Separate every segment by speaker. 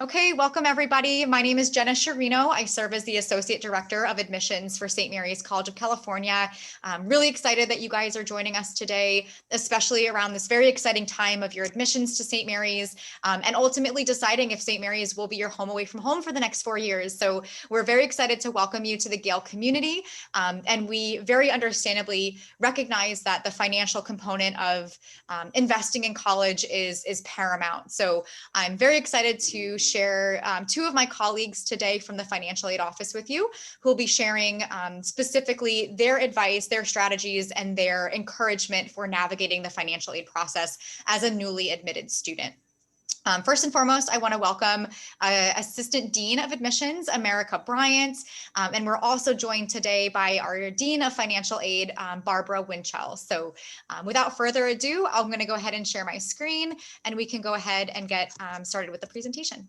Speaker 1: Okay, welcome everybody. My name is Jenna Sharino. I serve as the Associate Director of Admissions for St. Mary's College of California. I'm really excited that you guys are joining us today, especially around this very exciting time of your admissions to St. Mary's and ultimately deciding if St. Mary's will be your home away from home for the next 4 years. So we're very excited to welcome you to the Gale community. And we very understandably recognize that the financial component of investing in college is paramount. So I'm very excited to share two of my colleagues today from the Financial Aid Office with you, who will be sharing specifically their advice, their strategies, and their encouragement for navigating the financial aid process as a newly admitted student. First and foremost, I want to welcome Assistant Dean of Admissions, America Bryant, and we're also joined today by our Dean of Financial Aid, Barbara Winchell. So without further ado, I'm going to go ahead and share my screen, and we can go ahead and get started with the presentation.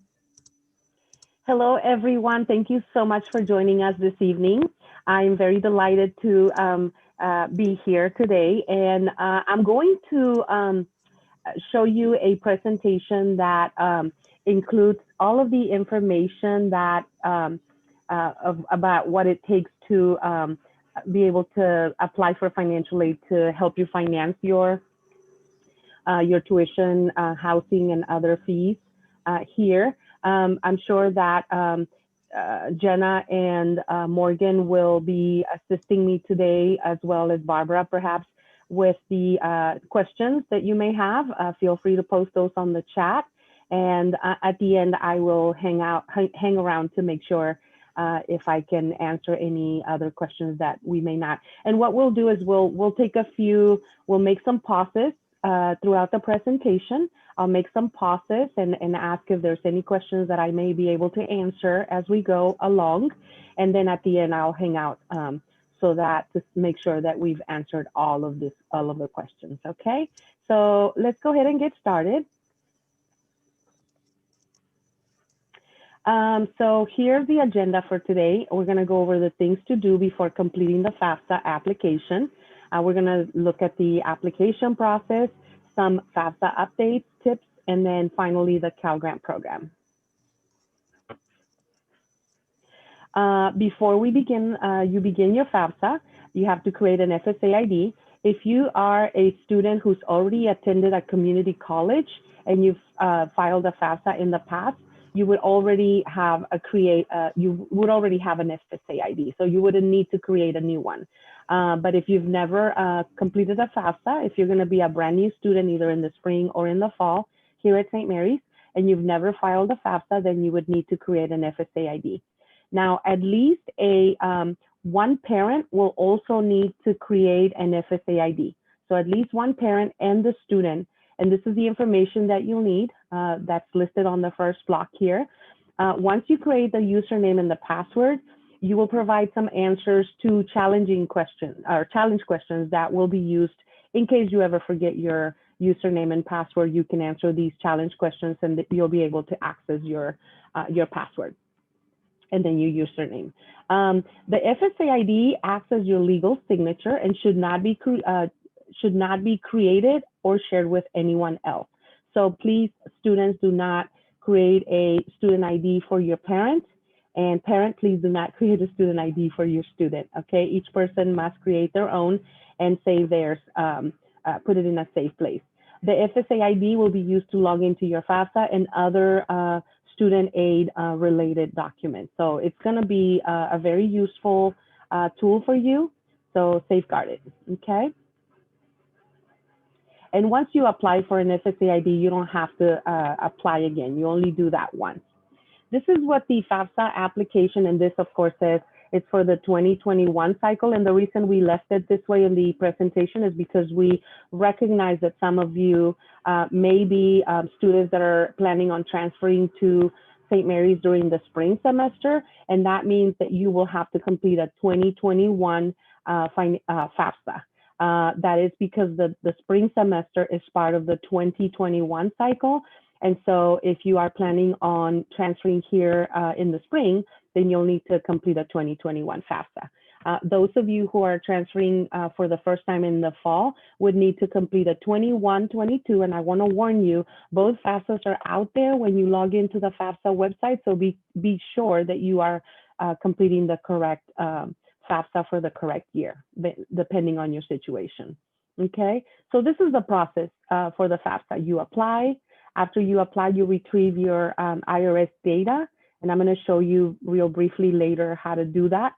Speaker 2: Hello, everyone. Thank you so much for joining us this evening. I'm very delighted to be here today, and I'm going to show you a presentation that includes all of the information that about what it takes to be able to apply for financial aid to help you finance your tuition, housing, and other fees here. I'm sure that Jenna and Morgan will be assisting me today, as well as Barbara, perhaps, with the questions that you may have. Feel free to post those on the chat. And at the end, I will hang around to make sure if I can answer any other questions that we may not. And what we'll do is we'll make some pauses throughout the presentation. I'll make some pauses and ask if there's any questions that I may be able to answer as we go along. And then at the end, I'll hang out so that to make sure that we've answered all of the questions, okay? So let's go ahead and get started. So here's the agenda for today. We're gonna go over the things to do before completing the FAFSA application. We're gonna look at the application process, some FAFSA updates, tips, and then finally the Cal Grant program. Before we begin, you begin your FAFSA, you have to create an FSA ID. If you are a student who's already attended a community college and you've filed a FAFSA in the past, you would already have an FSA ID, so you wouldn't need to create a new one. But if you've never completed a FAFSA, if you're going to be a brand new student, either in the spring or in the fall here at St. Mary's, and you've never filed a FAFSA, then you would need to create an FSA ID. Now, at least one parent will also need to create an FSA ID. So at least one parent and the student, and this is the information that you'll need that's listed on the first block here. Once you create the username and the password, you will provide some answers to challenge questions that will be used in case you ever forget your username and password. You can answer these challenge questions and you'll be able to access your password and then your username. The FSA ID acts as your legal signature and should not be created or shared with anyone else. So please, students, do not create a student ID for your parent, and parent, please do not create a student ID for your student, okay? Each person must create their own and save theirs, put it in a safe place. The FSA ID will be used to log into your FAFSA and other student aid related documents. So it's gonna be a very useful tool for you, so safeguard it, okay? And once you apply for an FSA ID, you don't have to apply again. You only do that once. This is what the FAFSA application, and this of course says it's for the 2021 cycle. And the reason we left it this way in the presentation is because we recognize that some of you may be students that are planning on transferring to St. Mary's during the spring semester. And that means that you will have to complete a 2021 FAFSA. That is because the spring semester is part of the 2021 cycle. And so if you are planning on transferring here in the spring, then you'll need to complete a 2021 FAFSA. Those of you who are transferring for the first time in the fall would need to complete a 21-22, and I want to warn you, both FAFSAs are out there when you log into the FAFSA website, so be sure that you are completing the correct FAFSA for the correct year, depending on your situation. Okay, so this is the process for the FAFSA. You apply. After you apply, you retrieve your IRS data, and I'm going to show you real briefly later how to do that.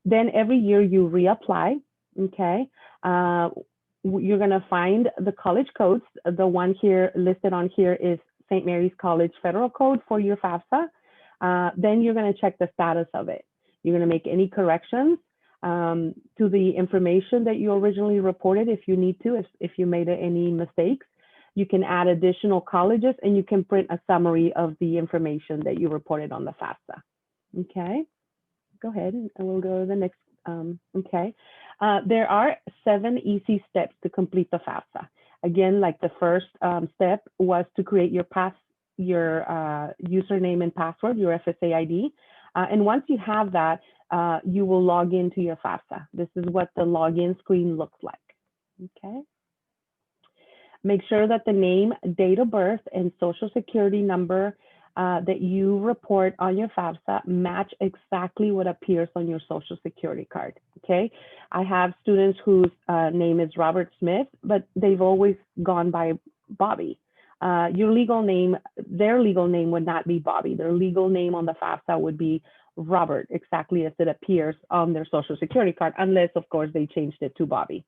Speaker 2: Then every year you reapply. Okay, you're going to find the college codes. The one here listed on here is St. Mary's College Federal Code for your FAFSA. Then you're going to check the status of it. You're going to make any corrections to the information that you originally reported if you need to, if you made any mistakes. You can add additional colleges, and you can print a summary of the information that you reported on the FAFSA. Okay, go ahead and we'll go to the next. Okay, there are 7 easy steps to complete the FAFSA. Again, like the first step was to create your username and password, your FSA ID. And once you have that, you will log into your FAFSA. This is what the login screen looks like. Okay. Make sure that the name, date of birth, and social security number that you report on your FAFSA match exactly what appears on your social security card. Okay. I have students whose name is Robert Smith, but they've always gone by Bobby. Your legal name, their legal name would not be Bobby. Their legal name on the FAFSA would be Robert, exactly as it appears on their social security card, unless of course they changed it to Bobby.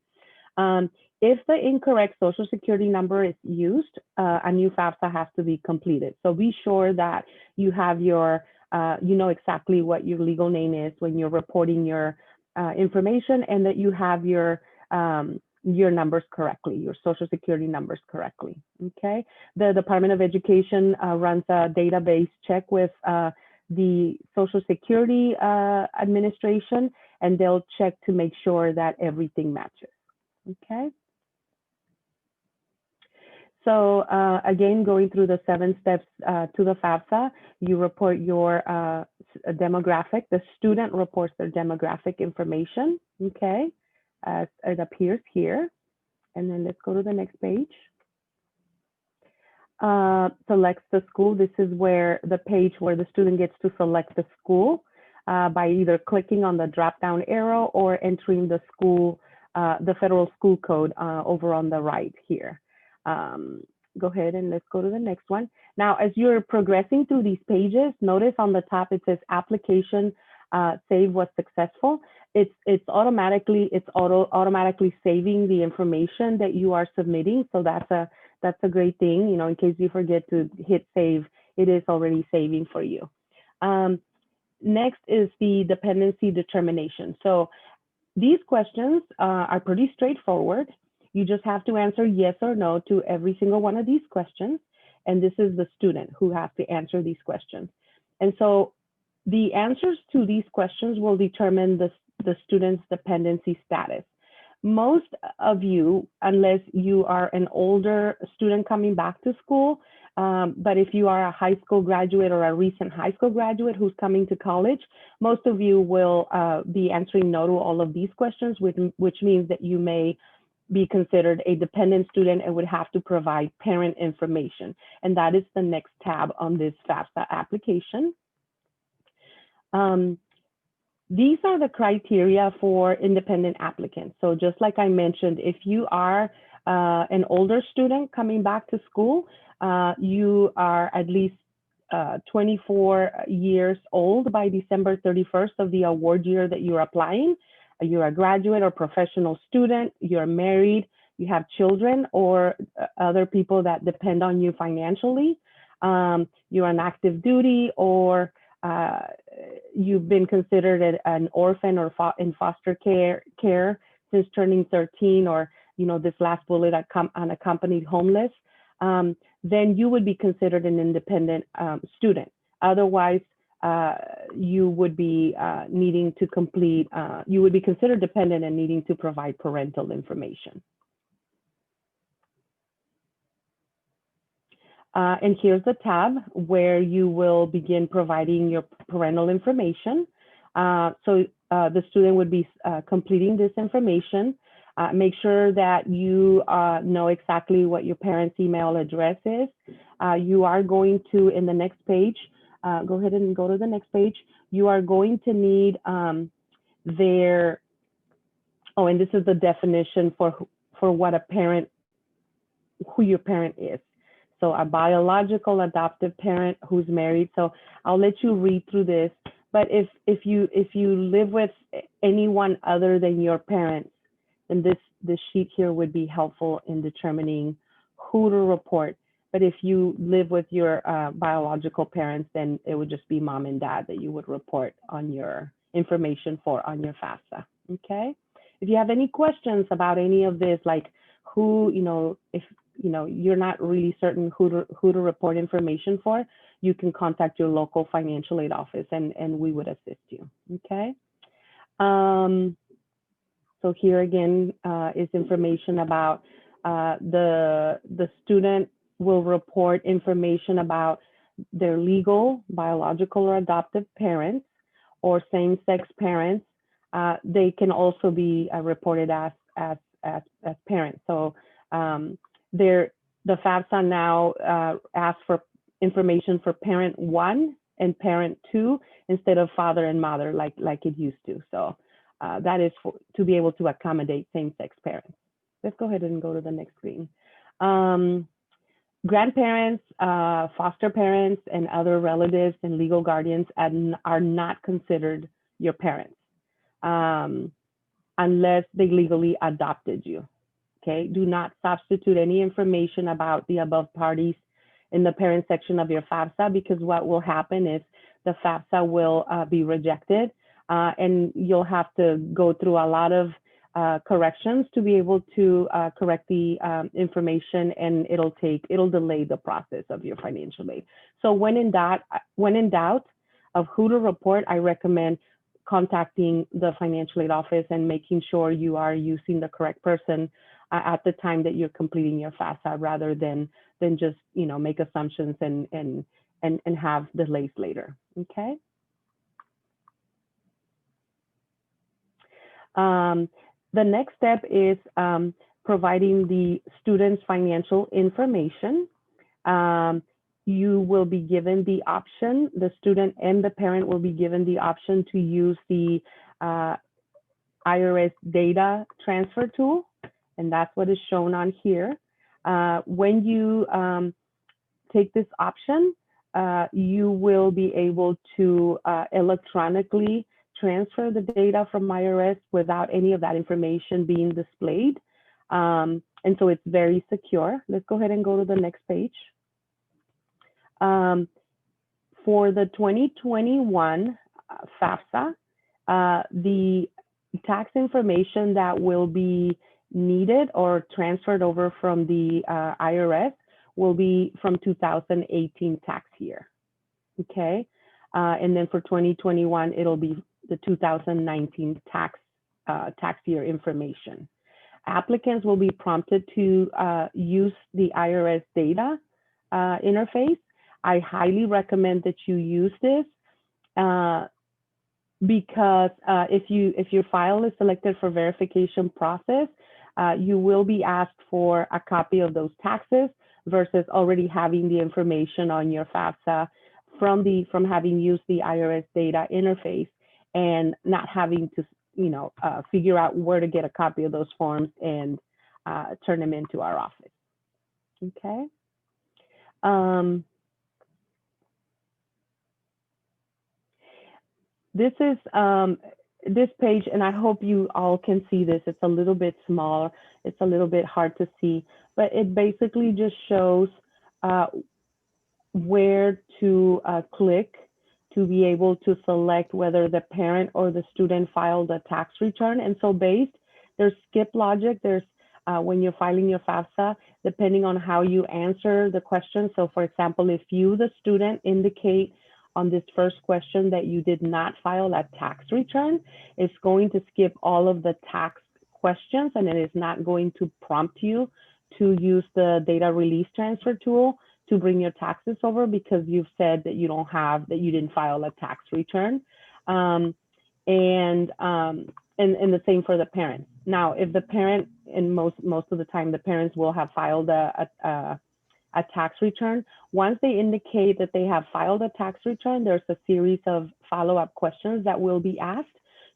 Speaker 2: If the incorrect social security number is used, a new FAFSA has to be completed. So be sure that you have your, you know exactly what your legal name is when you're reporting your information, and that you have your numbers correctly, your social security numbers correctly. Okay. The Department of Education runs a database check with the Social Security Administration, and they'll check to make sure that everything matches. Okay. So again, going through the 7 steps to the FAFSA, you report your demographic. The student reports their demographic information, okay, as it appears here. And then let's go to the next page. Selects the school. This is where the page where the student gets to select the school by either clicking on the drop-down arrow or entering the school, the federal school code over on the right here. Go ahead and let's go to the next one. Now, as you're progressing through these pages, notice on the top it says application save was successful. It's automatically saving the information that you are submitting. So that's a great thing. You know, in case you forget to hit save, it is already saving for you. Next is the dependency determination. So these questions are pretty straightforward. You just have to answer yes or no to every single one of these questions. And this is the student who has to answer these questions. And so the answers to these questions will determine the student's dependency status. Most of you, unless you are an older student coming back to school, but if you are a high school graduate or a recent high school graduate who's coming to college, most of you will be answering no to all of these questions, which means that you may be considered a dependent student and would have to provide parent information. And that is the next tab on this FAFSA application. These are the criteria for independent applicants. So just like I mentioned, if you are an older student coming back to school, you are at least 24 years old by December 31st of the award year that you're applying. You're a graduate or professional student, you're married, you have children or other people that depend on you financially, you're on active duty, or you've been considered an orphan or in foster care since turning 13, or this last bullet unaccompanied homeless, then you would be considered an independent student. Otherwise, you would be needing to complete, you would be considered dependent and needing to provide parental information. And here's the tab where you will begin providing your parental information. The student would be completing this information. Make sure that you know exactly what your parent's email address is. You are going to, in the next page, go ahead and go to the next page. You are going to need their, oh, and this is the definition for what a parent, who your parent is. So a biological adoptive parent who's married. So I'll let you read through this. But if you live with anyone other than your parents, then this sheet here would be helpful in determining who to report. But if you live with your biological parents, then it would just be mom and dad that you would report on your information for on your FAFSA. Okay. If you have any questions about any of this, like who, if you're not really certain who to report information for, you can contact your local financial aid office and we would assist you. Okay. So here again is information about the student will report information about their legal, biological, or adoptive parents or same-sex parents. They can also be reported as parents. So the FAFSA now asks for information for parent 1 and parent 2 instead of father and mother like it used to. So that is to be able to accommodate same-sex parents. Let's go ahead and go to the next screen. Grandparents, foster parents, and other relatives and legal guardians are not considered your parents unless they legally adopted you. Okay, do not substitute any information about the above parties in the parent section of your FAFSA, because what will happen is the FAFSA will be rejected and you'll have to go through a lot of corrections to be able to correct the information, and it'll delay the process of your financial aid. So when in doubt of who to report, I recommend contacting the financial aid office and making sure you are using the correct person at the time that you're completing your FAFSA, rather than just make assumptions and have delays later. Okay. The next step is providing the student's financial information. You will be given the option, the student and the parent will be given the option to use the IRS Data Transfer tool, and that's what is shown on here. When you take this option, you will be able to electronically transfer the data from IRS without any of that information being displayed. And so it's very secure. Let's go ahead and go to the next page. For the 2021 FAFSA, the tax information that will be needed or transferred over from the IRS will be from 2018 tax year. Okay. And then for 2021, it'll be the 2019 tax year information. Applicants will be prompted to use the IRS data interface. I highly recommend that you use this because if your file is selected for verification process, you will be asked for a copy of those taxes versus already having the information on your FAFSA from having used the IRS data interface and not having to figure out where to get a copy of those forms and turn them into our office. Okay. This is this page, and I hope you all can see this. It's a little bit small. It's a little bit hard to see, but it basically just shows where to click to be able to select whether the parent or the student filed a tax return. And so there's skip logic. There's when you're filing your FAFSA, depending on how you answer the question. So for example, if you, the student, indicate on this first question that you did not file a tax return, it's going to skip all of the tax questions, and it is not going to prompt you to use the data release transfer tool to bring your taxes over, because you've said that you didn't file a tax return. and the same for the parent. Now, if the parent, and most of the time, the parents will have filed a tax return. Once they indicate that they have filed a tax return, there's a series of follow-up questions that will be asked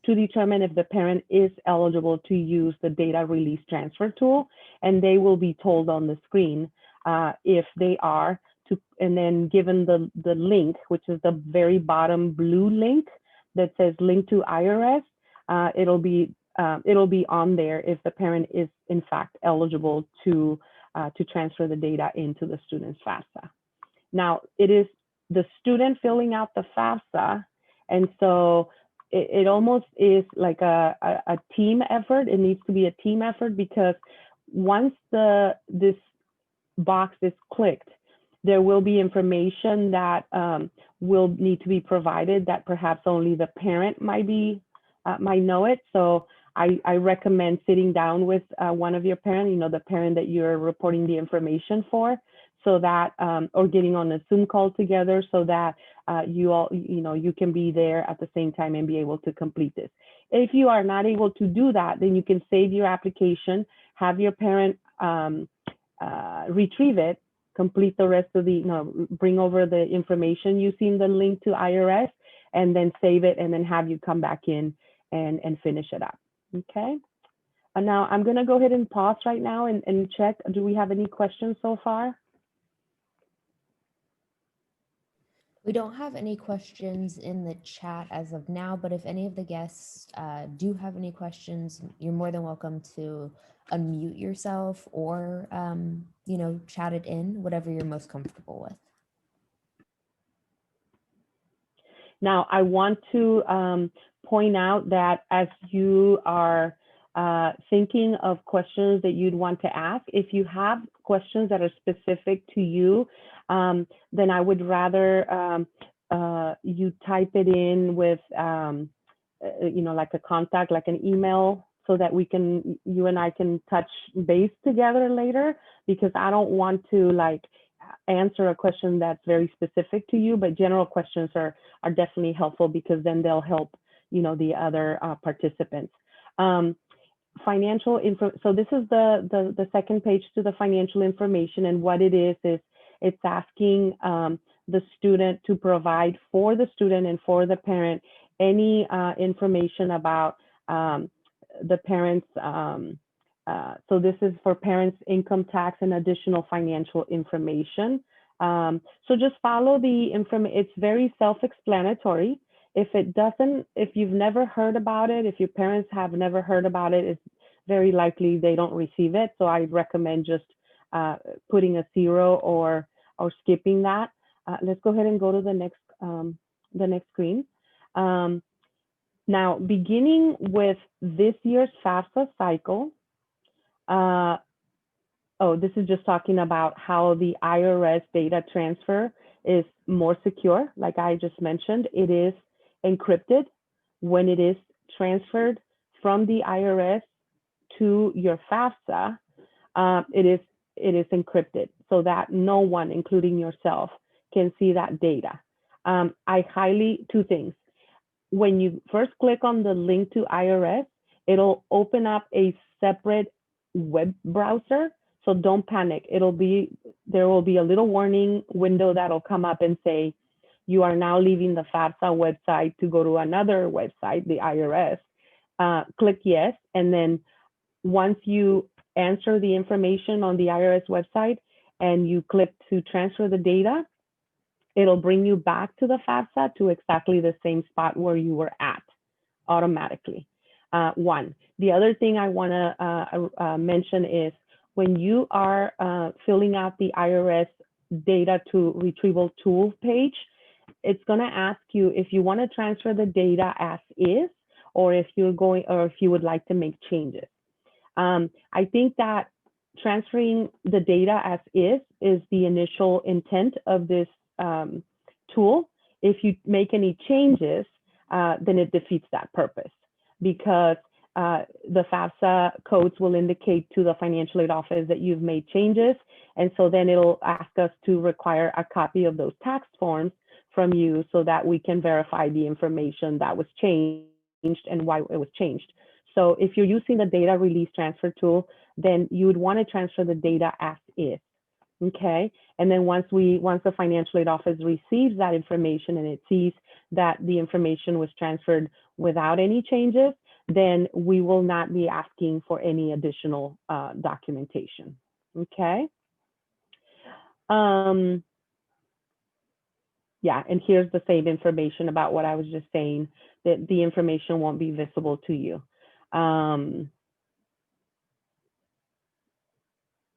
Speaker 2: to determine if the parent is eligible to use the data release transfer tool, and they will be told on the screen if they are to, and then given the link, which is the very bottom blue link that says link to IRS, it'll be on there if the parent is in fact eligible to transfer the data into the student's FAFSA. Now, it is the student filling out the FAFSA, and so it almost is like a team effort. It needs to be a team effort because once this box is clicked, there will be information that will need to be provided that perhaps only the parent might know it. So I recommend sitting down with one of your parents, the parent that you're reporting the information for, so that, or getting on a Zoom call together so that you all, you can be there at the same time and be able to complete this. If you are not able to do that, then you can save your application, have your parent retrieve it, complete the rest of bring over the information you see in the link to IRS, and then save it, and then have you come back in and finish it up. Okay. And now I'm going to go ahead and pause right now and check. Do we have any questions so far?
Speaker 3: We don't have any questions in the chat as of now, but if any of the guests do have any questions, you're more than welcome to unmute yourself or, chat it in, whatever you're most comfortable with.
Speaker 2: Now, I want to point out that as you are thinking of questions that you'd want to ask, if you have questions that are specific to you, then I would rather you type it in with, like a contact, like an email, so that you and I can touch base together later, because I don't want to answer a question that's very specific to you, but general questions are definitely helpful, because then they'll help, the other participants. Financial info. So this is the second page to the financial information, and what it is it's asking the student to provide for the student and for the parent any information about the parents. So this is for parents' income tax and additional financial information. So just follow the information. It's very self-explanatory. If you've never heard about it, if your parents have never heard about it, it's very likely they don't receive it. So I'd recommend just putting a 0 or skipping that. Let's go ahead and go to the next screen. Now, beginning with this year's FAFSA cycle, this is just talking about how the IRS data transfer is more secure. Like I just mentioned, it is encrypted when it is transferred from the IRS to your FAFSA. It is encrypted so that no one, including yourself, can see that data. Two things. When you first click on the link to IRS, it'll open up a separate web browser. So don't panic. There will be a little warning window that'll come up and say, you are now leaving the FAFSA website to go to another website, the IRS. Click yes. And then once you answer the information on the IRS website and you click to transfer the data, it'll bring you back to the FAFSA to exactly the same spot where you were at automatically. One. The other thing I want to mention is when you are filling out the IRS data to retrieval tool page, it's going to ask you if you want to transfer the data as is, or if you would like to make changes. I think that transferring the data as is the initial intent of this tool. If you make any changes, then it defeats that purpose, because the FAFSA codes will indicate to the financial aid office that you've made changes. And so then it'll ask us to require a copy of those tax forms from you so that we can verify the information that was changed and why it was changed. So if you're using the data release transfer tool, then you would want to transfer the data as is. Okay, and then once the financial aid office receives that information and it sees that the information was transferred without any changes, then we will not be asking for any additional documentation. Okay. Yeah, and here's the same information about what I was just saying, that the information won't be visible to you.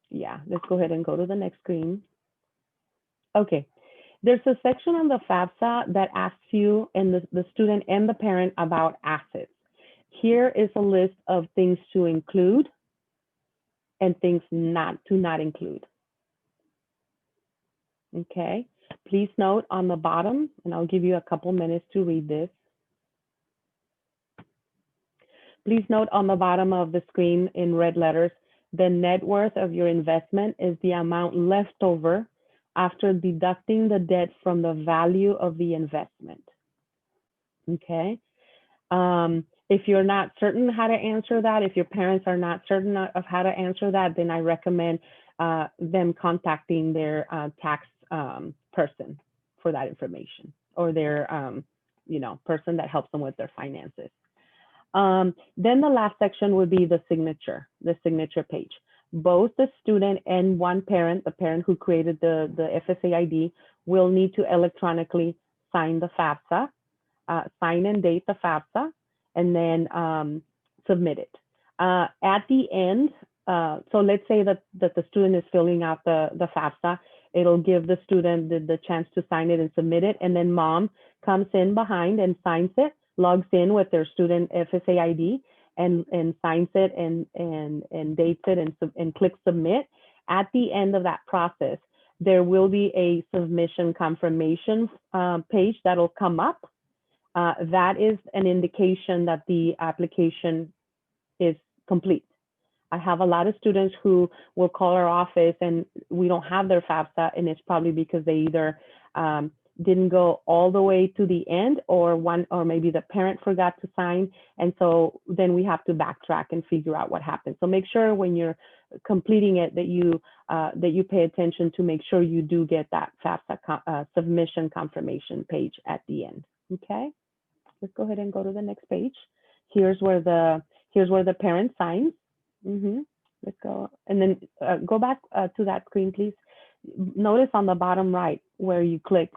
Speaker 2: Yeah, let's go ahead and go to the next screen. Okay, there's a section on the FAFSA that asks you and the student and the parent about assets. Here is a list of things to include and things not include. Okay, please note on the bottom, and I'll give you a couple minutes to read this. Please note on the bottom of the screen in red letters, the net worth of your investment is the amount left over after deducting the debt from the value of the investment. Okay. If you're not certain how to answer that, if your parents are not certain of how to answer that, then I recommend them contacting their tax person for that information, or their person that helps them with their finances. Then the last section would be the signature page. Both the student and one parent, the parent who created the FSA ID, will need to electronically sign the FAFSA, sign and date the FAFSA, and then submit it. At the end, so let's say that the student is filling out the FAFSA, it'll give the student the chance to sign it and submit it, and then mom comes in behind and signs it, logs in with their student FSA ID and signs it and dates it and clicks submit. At the end of that process, there will be a submission confirmation page that'll come up. That is an indication that the application is complete. I have a lot of students who will call our office and we don't have their FAFSA, and it's probably because they either didn't go all the way to the end, or maybe the parent forgot to sign, and so then we have to backtrack and figure out what happened. So make sure when you're completing it that you pay attention to make sure you do get that FAFSA submission confirmation page at the end. Okay, let's go ahead and go to the next page. Here's where the parent signs. Let's go, and then go back to that screen, please. Notice on the bottom right where you click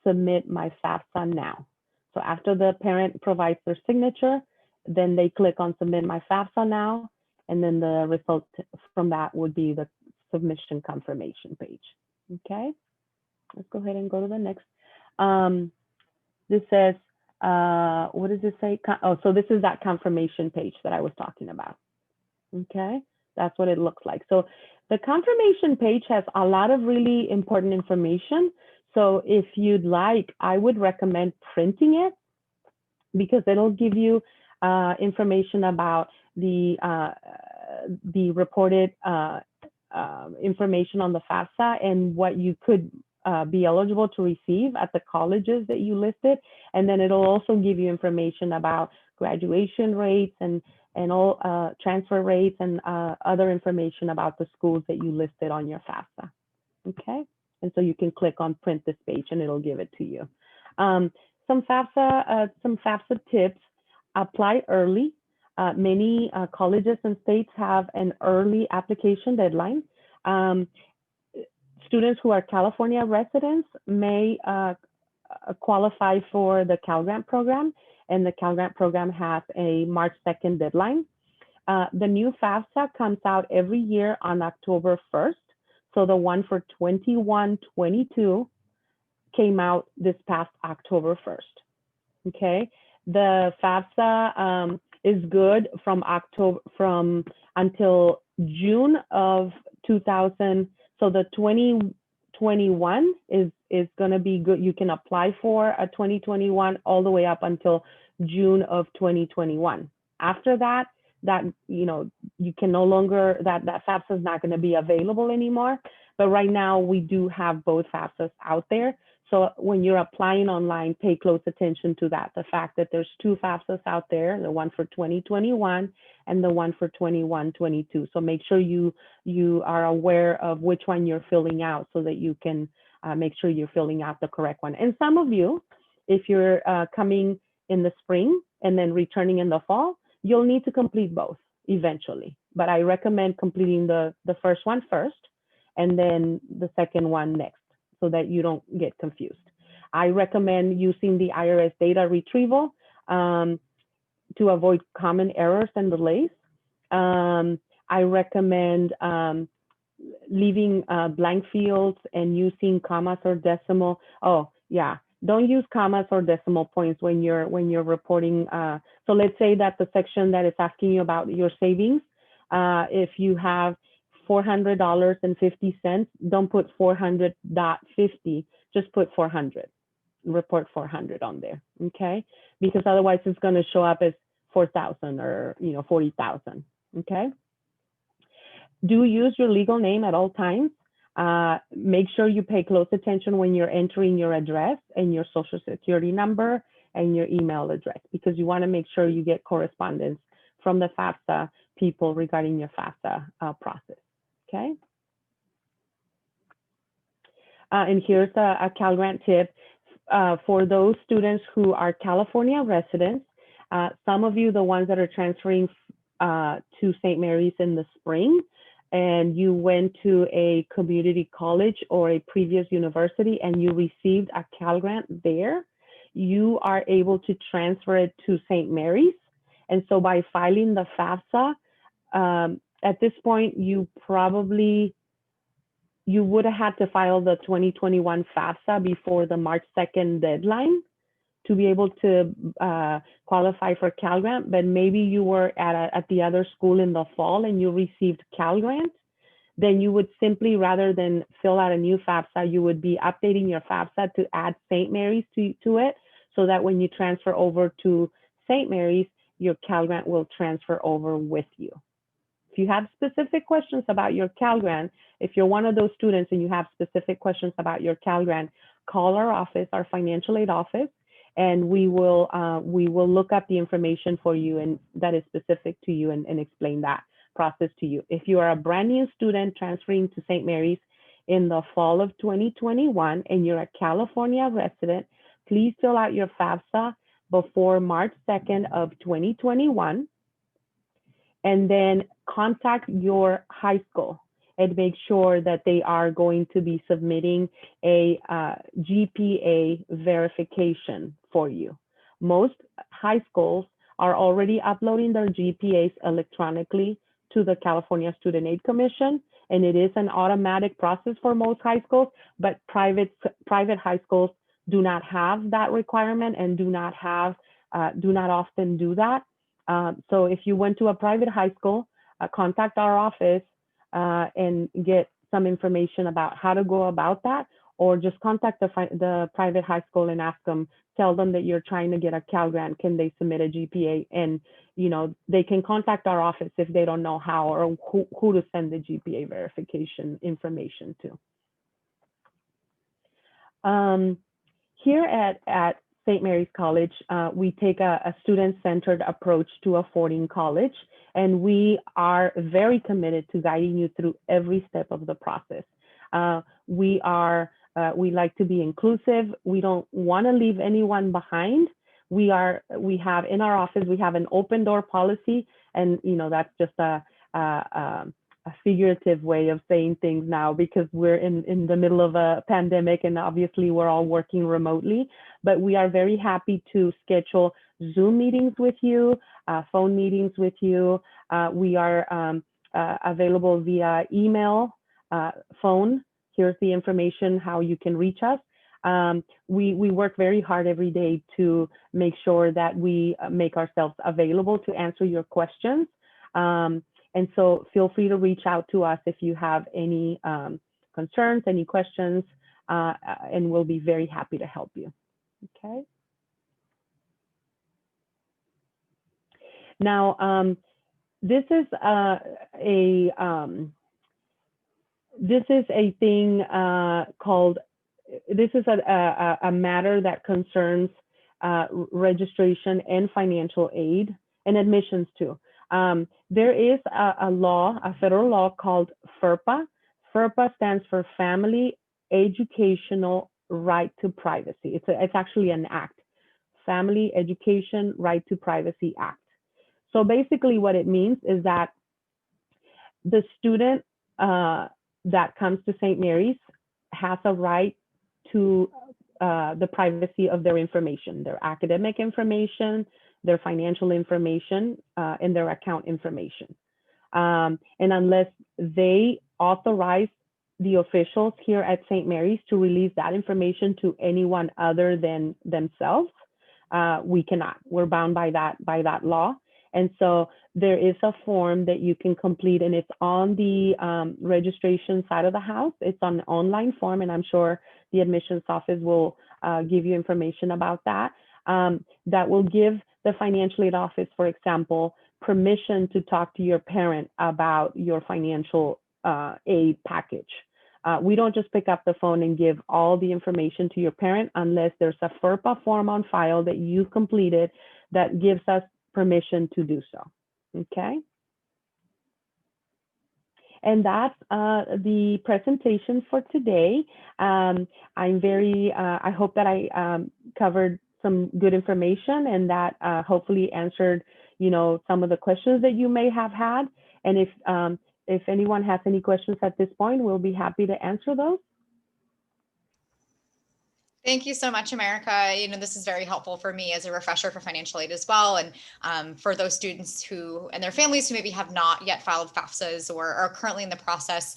Speaker 2: submit my FAFSA now. So after the parent provides their signature, then they click on submit my FAFSA now, and then the result from that would be the submission confirmation page. Okay, let's go ahead and go to the next. This says, what does this say? Oh, so this is that confirmation page that I was talking about. Okay, that's what it looks like. So the confirmation page has a lot of really important information. So if you'd like, I would recommend printing it, because it'll give you information about the reported information on the FAFSA and what you could be eligible to receive at the colleges that you listed. And then it'll also give you information about graduation rates and all transfer rates and other information about the schools that you listed on your FAFSA. Okay, and so you can click on print this page and it'll give it to you. Some FAFSA tips: apply early. Many colleges and states have an early application deadline. Students who are California residents may qualify for the Cal Grant program, and the Cal Grant program has a March 2nd deadline. The new FAFSA comes out every year on October 1st. So the one for 21-22 came out this past October 1st. Okay, the FAFSA is good from until June of 2000. So the 2021 is going to be good. You can apply for a 2021 all the way up until June of 2021. After that, you can no longer, that FAFSA is not going to be available anymore. But right now we do have both FAFSAs out there. So when you're applying online, pay close attention to that. The fact that there's two FAFSAs out there, the one for 2021 and the one for 21-22. So make sure you are aware of which one you're filling out so that you can make sure you're filling out the correct one. And some of you, if you're coming in the spring and then returning in the fall, you'll need to complete both eventually. But I recommend completing the first one first and then the second one next, so that you don't get confused. I recommend using the IRS data retrieval to avoid common errors and delays. I recommend leaving blank fields and using commas or decimal. Oh yeah, don't use commas or decimal points when you're reporting. So let's say that the section that is asking you about your savings, if you have $400.50, don't put 400.50, just put 400, report 400 on there, okay? Because otherwise it's gonna show up as 4,000 or 40,000, okay? Do use your legal name at all times. Make sure you pay close attention when you're entering your address and your social security number and your email address, because you wanna make sure you get correspondence from the FAFSA people regarding your FAFSA process. Okay. And here's a Cal Grant tip for those students who are California residents. Some of you, the ones that are transferring to St. Mary's in the spring, and you went to a community college or a previous university and you received a Cal Grant there, you are able to transfer it to St. Mary's. And so by filing the FAFSA, at this point, you would have had to file the 2021 FAFSA before the March 2nd deadline to be able to qualify for Cal Grant, but maybe you were at the other school in the fall and you received Cal Grant, then you would simply, rather than fill out a new FAFSA, you would be updating your FAFSA to add St. Mary's to it, so that when you transfer over to St. Mary's, your Cal Grant will transfer over with you. If you have specific questions about your Cal Grant, if you're one of those students and you have specific questions about your Cal Grant, call our office, our financial aid office, and we will look up the information for you and that is specific to you and explain that process to you. If you are a brand new student transferring to St. Mary's in the fall of 2021 and you're a California resident, please fill out your FAFSA before March 2nd of 2021. And then contact your high school and make sure that they are going to be submitting a GPA verification for you. Most high schools are already uploading their GPAs electronically to the California Student Aid Commission, and it is an automatic process for most high schools, but private high schools do not have that requirement and do not often do that. So if you went to a private high school, contact our office and get some information about how to go about that, or just contact the private high school and ask them, tell them that you're trying to get a Cal Grant, can they submit a GPA? And they can contact our office if they don't know how or who to send the GPA verification information to. Here at St. Mary's College, we take a student-centered approach to affording college, and we are very committed to guiding you through every step of the process. We like to be inclusive. We don't want to leave anyone behind. We have in our office, we have an open door policy, and that's just a figurative way of saying things now, because we're in the middle of a pandemic and obviously we're all working remotely, but we are very happy to schedule Zoom meetings with you, phone meetings with you. We are available via email, phone. Here's the information, how you can reach us. We work very hard every day to make sure that we make ourselves available to answer your questions. And so feel free to reach out to us if you have any concerns, any questions, and we'll be very happy to help you. Okay. Now, this is a thing called this is a matter that concerns registration and financial aid and admissions too. There is a law, a federal law called FERPA. FERPA stands for Family Educational Right to Privacy. It's actually an act, Family Education Right to Privacy Act. So basically what it means is that the student that comes to St. Mary's has a right to the privacy of their information, their academic information, their financial information, and their account information. And unless they authorize the officials here at St. Mary's to release that information to anyone other than themselves, we cannot. We're bound by that law. And so there is a form that you can complete, and it's on the registration side of the house. It's an online form, and I'm sure the admissions office will give you information about that. That will give the financial aid office, for example, permission to talk to your parent about your financial aid package. We don't just pick up the phone and give all the information to your parent unless there's a FERPA form on file that you completed that gives us permission to do so. Okay. And that's the presentation for today. I hope that I covered some good information and that hopefully answered, some of the questions that you may have had. And if anyone has any questions at this point, we'll be happy to answer those.
Speaker 1: Thank you so much, America. This is very helpful for me as a refresher for financial aid as well. And for those students and their families who maybe have not yet filed FAFSAs or are currently in the process,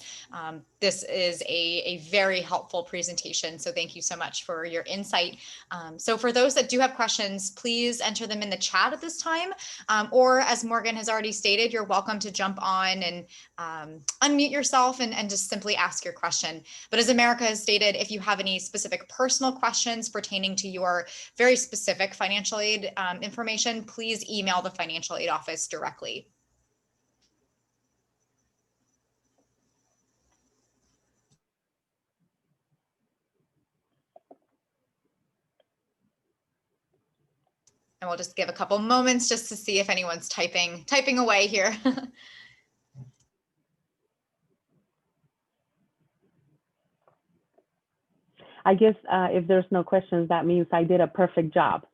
Speaker 1: this is a very helpful presentation. So thank you so much for your insight. So for those that do have questions, please enter them in the chat at this time. Or as Morgan has already stated, you're welcome to jump on and unmute yourself and just simply ask your question. But as America has stated, if you have any specific personal questions pertaining to your very specific financial aid information, please email the financial aid office directly. And we'll just give a couple moments just to see if anyone's typing away here.
Speaker 2: I guess if there's no questions, that means I did a perfect job.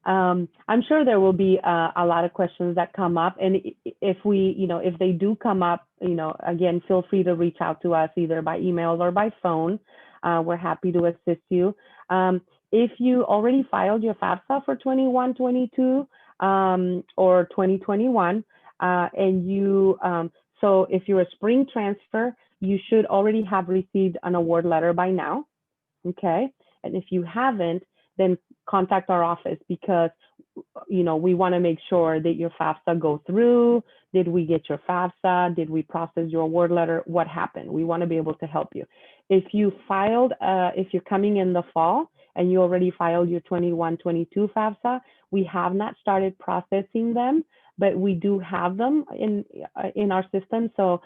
Speaker 2: I'm sure there will be a lot of questions that come up, and if they do come up, again, feel free to reach out to us either by email or by phone. We're happy to assist you. If you already filed your FAFSA for 21-22 or 2021, so if you're a spring transfer, you should already have received an award letter by now, okay? And if you haven't, then contact our office because, we want to make sure that your FAFSA go through. Did we get your FAFSA? Did we process your award letter? What happened? We want to be able to help you. If you filed, if you're coming in the fall and you already filed your 21-22 FAFSA, we have not started processing them, but we do have them in our system. So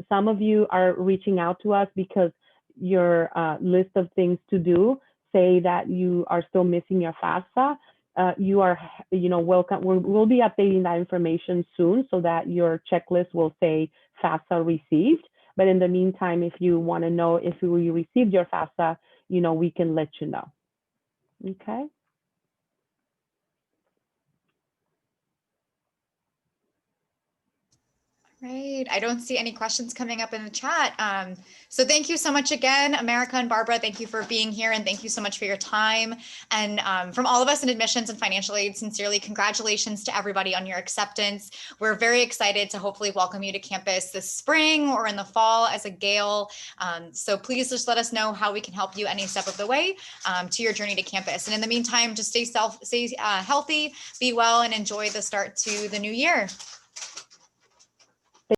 Speaker 2: some of you are reaching out to us because your list of things to do say that you are still missing your FAFSA. You are, welcome. We'll be updating that information soon so that your checklist will say FAFSA received. But in the meantime, if you want to know if we received your FAFSA, we can let you know. Okay.
Speaker 1: Right. I don't see any questions coming up in the chat. So thank you so much again, America and Barbara. Thank you for being here and thank you so much for your time. And from all of us in admissions and financial aid, sincerely, congratulations to everybody on your acceptance. We're very excited to hopefully welcome you to campus this spring or in the fall as a Gale. So please just let us know how we can help you any step of the way to your journey to campus. And in the meantime, just stay healthy, be well, and enjoy the start to the new year.